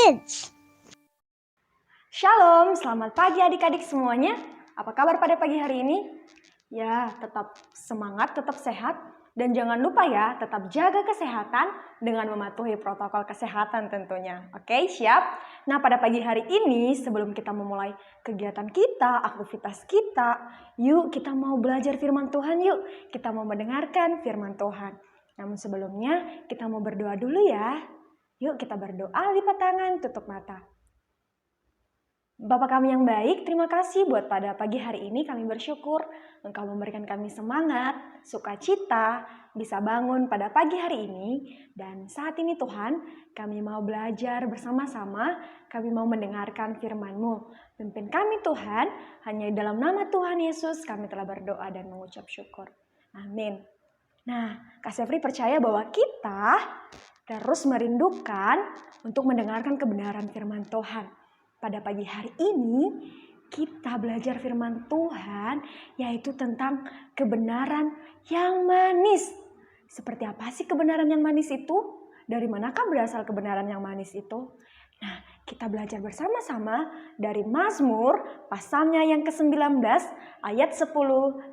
Kids. Shalom, selamat pagi adik-adik semuanya. Apa kabar pada pagi hari ini? Ya, tetap semangat, tetap sehat. Dan jangan lupa ya, tetap jaga kesehatan dengan mematuhi protokol kesehatan tentunya. Oke, siap? Nah, pada pagi hari ini, sebelum kita memulai kegiatan kita, aktivitas kita, yuk kita mau belajar firman Tuhan yuk. Kita mau mendengarkan firman Tuhan. Namun sebelumnya, kita mau berdoa dulu ya. Yuk kita berdoa, lipat tangan, tutup mata. Bapa kami yang baik, terima kasih buat pada pagi hari ini kami bersyukur Engkau memberikan kami semangat, sukacita, bisa bangun pada pagi hari ini. Dan saat ini Tuhan, kami mau belajar bersama-sama, kami mau mendengarkan firman-Mu. Pimpin kami Tuhan, hanya dalam nama Tuhan Yesus kami telah berdoa dan mengucap syukur. Amin. Nah, Kak Sefri percaya bahwa kita terus merindukan untuk mendengarkan kebenaran firman Tuhan. Pada pagi hari ini kita belajar firman Tuhan yaitu tentang kebenaran yang manis. Seperti apa sih kebenaran yang manis itu? Dari manakah berasal kebenaran yang manis itu? Nah, kita belajar bersama-sama dari Mazmur pasalnya yang ke-19 ayat 10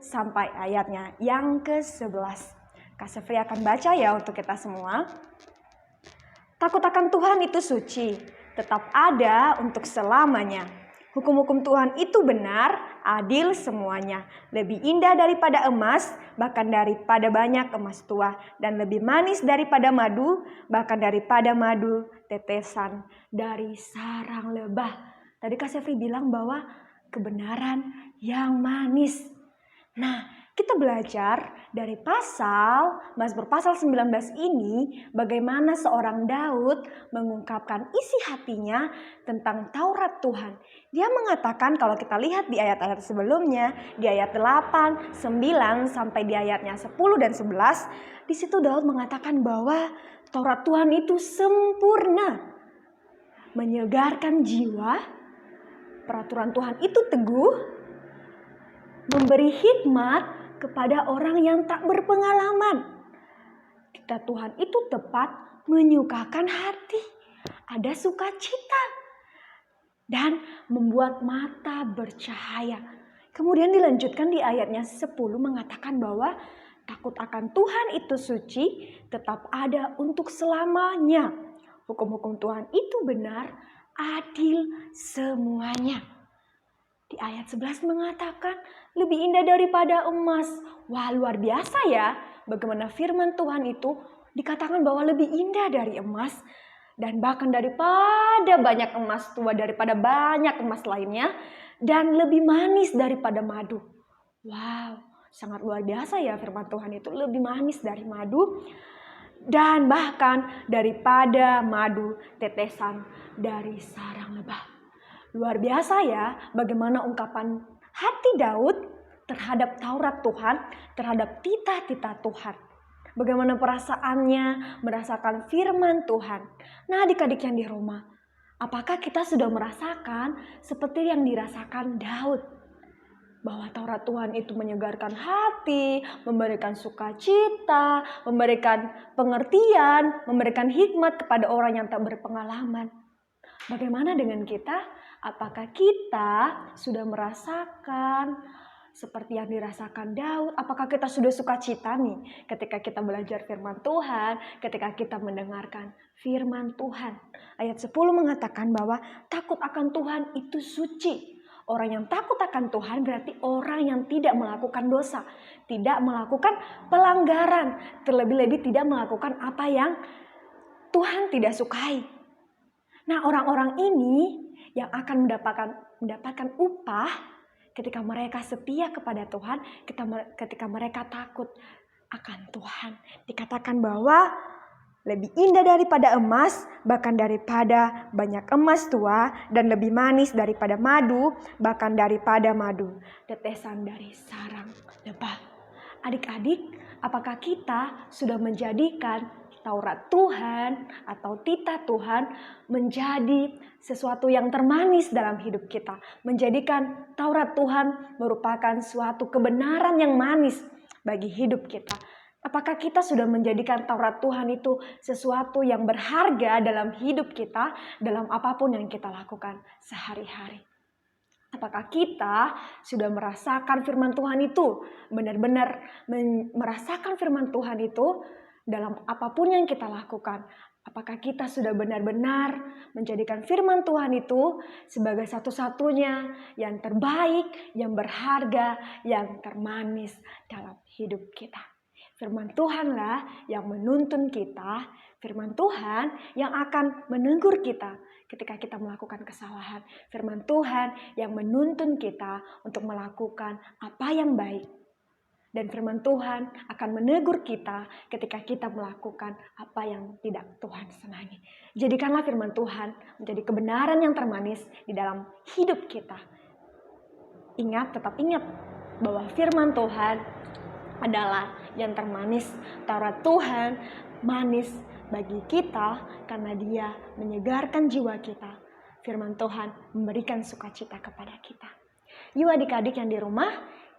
sampai ayatnya yang ke-11. Kak Sefri akan baca ya untuk kita semua. Takut akan Tuhan itu suci, tetap ada untuk selamanya. Hukum-hukum Tuhan itu benar, adil semuanya. Lebih indah daripada emas, bahkan daripada banyak emas tua. Dan lebih manis daripada madu, bahkan daripada madu tetesan dari sarang lebah. Tadi Kak Sefri bilang bahwa kebenaran yang manis. Nah, kita belajar dari Mazmur pasal 19 ini bagaimana seorang Daud mengungkapkan isi hatinya tentang Taurat Tuhan. Dia mengatakan kalau kita lihat di ayat-ayat sebelumnya, di ayat 8, 9 sampai di ayatnya 10 dan 11, di situ Daud mengatakan bahwa Taurat Tuhan itu sempurna, menyegarkan jiwa, peraturan Tuhan itu teguh, memberi hikmat kepada orang yang tak berpengalaman. Kita Tuhan itu tepat, menyukakan hati, ada sukacita, dan membuat mata bercahaya. Kemudian dilanjutkan di ayatnya 10 mengatakan bahwa takut akan Tuhan itu suci, tetap ada untuk selamanya. Hukum-hukum Tuhan itu benar, adil semuanya. Di ayat 11 mengatakan lebih indah daripada emas. Wah, luar biasa ya. Bagaimana firman Tuhan itu dikatakan bahwa lebih indah dari emas. Dan bahkan daripada banyak emas tua, daripada banyak emas lainnya. Dan lebih manis daripada madu. Wow, sangat luar biasa ya firman Tuhan itu. Lebih manis dari madu. Dan bahkan daripada madu tetesan dari sarang lebah. Luar biasa ya bagaimana ungkapan hati Daud terhadap Taurat Tuhan, terhadap titah-titah Tuhan. Bagaimana perasaannya merasakan firman Tuhan. Nah, adik-adik yang di rumah, apakah kita sudah merasakan seperti yang dirasakan Daud? Bahwa Taurat Tuhan itu menyegarkan hati, memberikan sukacita, memberikan pengertian, memberikan hikmat kepada orang yang tak berpengalaman. Bagaimana dengan kita? Apakah kita sudah merasakan seperti yang dirasakan Daud? Apakah kita sudah sukacita nih ketika kita belajar firman Tuhan, ketika kita mendengarkan firman Tuhan? Ayat 10 mengatakan bahwa takut akan Tuhan itu suci. Orang yang takut akan Tuhan berarti orang yang tidak melakukan dosa, tidak melakukan pelanggaran, terlebih-lebih tidak melakukan apa yang Tuhan tidak sukai. Nah, orang-orang ini yang akan mendapatkan upah ketika mereka setia kepada Tuhan, ketika mereka takut akan Tuhan. Dikatakan bahwa lebih indah daripada emas, bahkan daripada banyak emas tua, dan lebih manis daripada madu, bahkan daripada madu tetesan dari sarang lebah. Adik-adik, apakah kita sudah menjadikan Taurat Tuhan atau titah Tuhan menjadi sesuatu yang termanis dalam hidup kita? Menjadikan Taurat Tuhan merupakan suatu kebenaran yang manis bagi hidup kita. Apakah kita sudah menjadikan Taurat Tuhan itu sesuatu yang berharga dalam hidup kita, dalam apapun yang kita lakukan sehari-hari? Apakah kita sudah merasakan firman Tuhan itu, benar-benar merasakan firman Tuhan itu dalam apapun yang kita lakukan? Apakah kita sudah benar-benar menjadikan firman Tuhan itu sebagai satu-satunya yang terbaik, yang berharga, yang termanis dalam hidup kita? Firman Tuhanlah yang menuntun kita, firman Tuhan yang akan menegur kita ketika kita melakukan kesalahan. Firman Tuhan yang menuntun kita untuk melakukan apa yang baik. Dan firman Tuhan akan menegur kita ketika kita melakukan apa yang tidak Tuhan senangi. Jadikanlah firman Tuhan menjadi kebenaran yang termanis di dalam hidup kita. Tetap ingat bahwa firman Tuhan adalah yang termanis. Taurat Tuhan manis bagi kita karena Dia menyegarkan jiwa kita. Firman Tuhan memberikan sukacita kepada kita. Yuk adik-adik yang di rumah,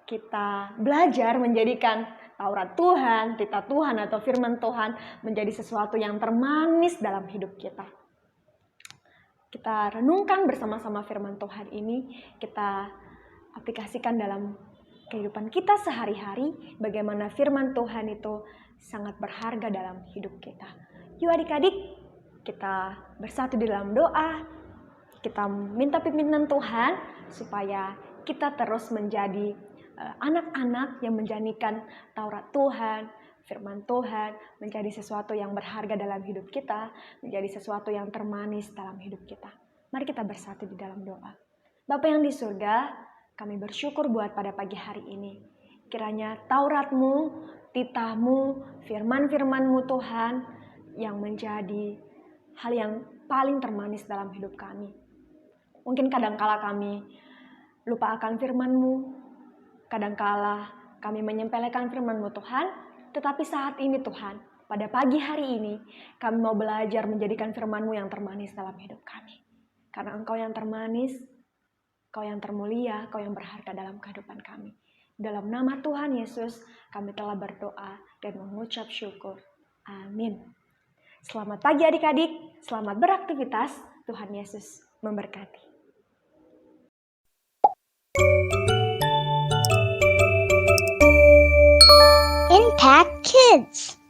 kita belajar menjadikan Taurat Tuhan, titah Tuhan atau firman Tuhan menjadi sesuatu yang termanis dalam hidup kita. Kita renungkan bersama-sama firman Tuhan ini, kita aplikasikan dalam kehidupan kita sehari-hari, bagaimana firman Tuhan itu sangat berharga dalam hidup kita. Yuk adik-adik, kita bersatu di dalam doa, kita minta pimpinan Tuhan supaya kita terus menjadi anak-anak yang menjadikan Taurat Tuhan, firman Tuhan menjadi sesuatu yang berharga dalam hidup kita, menjadi sesuatu yang termanis dalam hidup kita. Mari kita bersatu di dalam doa. Bapa yang di surga, kami bersyukur buat pada pagi hari ini. Kiranya Taurat-Mu, titah-Mu, firman-firman-Mu Tuhan yang menjadi hal yang paling termanis dalam hidup kami. Mungkin kadangkala kami lupa akan firman-Mu, kadangkala kami menyepelekan firman-Mu Tuhan, tetapi saat ini Tuhan, pada pagi hari ini, kami mau belajar menjadikan firman-Mu yang termanis dalam hidup kami. Karena Engkau yang termanis, Kau yang termulia, Kau yang berharga dalam kehidupan kami. Dalam nama Tuhan Yesus, kami telah berdoa dan mengucap syukur. Amin. Selamat pagi adik-adik, selamat beraktivitas. Tuhan Yesus memberkati. Impact Kids.